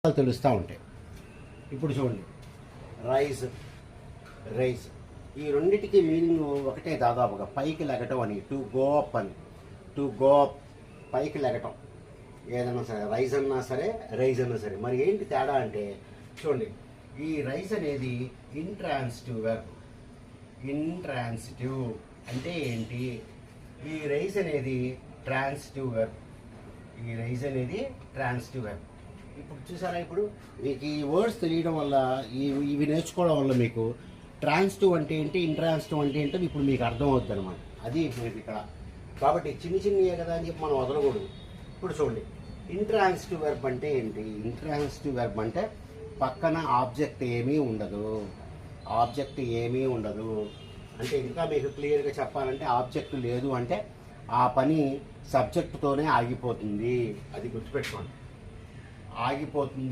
తెలుస్తూ ఉంటాయి. ఇప్పుడు చూడండి, రైజ్ రైజ్ ఈ రెండింటికి మీనింగ్ ఒకటే దాదాపుగా, పైకి లెగటం అని, టు గో అప్ అని. టు గో అప్ పైకి లెగటం, ఏదైనా సరే రైజ్ అన్నా సరే రైజ్ అన్నా సరే. మరి ఏంటి తేడా అంటే చూడండి, ఈ రైజ్ అనేది ఇంట్రాన్సిటివ్ వెర్బ్. ఇంట్రాన్సిటివ్ అంటే ఏంటి? ఈ రైజ్ అనేది ట్రాన్సిటివ్ వెర్బ్. ఈ రైజ్ అనేది ట్రాన్సిటివ్ వెర్బ్. ఇప్పుడు చూసారా, ఇప్పుడు మీకు ఈ వర్డ్స్ తెలియడం వల్ల, ఇవి నేర్చుకోవడం వల్ల మీకు ట్రాన్సిటివ్ అంటే ఏంటి, ఇంట్రాన్సిటివ్ అంటే ఏంటో ఇప్పుడు మీకు అర్థం అవుతుంది అనమాట. అది మీకు ఇక్కడ. కాబట్టి చిన్నయే కదా అని చెప్పి మనం వదలకూడదు. ఇప్పుడు చూడండి, ఇంట్రాన్సిటివ్ వెర్బ్ అంటే ఏంటి? ఇంట్రాన్సిటివ్ వెర్బ్ అంటే పక్కన ఆబ్జెక్ట్ ఏమీ ఉండదు. ఆబ్జెక్ట్ ఏమీ ఉండదు అంటే, ఇంకా మీకు క్లియర్గా చెప్పాలంటే, ఆబ్జెక్ట్ లేదు అంటే ఆ పని సబ్జెక్టుతోనే ఆగిపోతుంది. అది గుర్తుపెట్టుకోండి, ఆగిపోతుంది.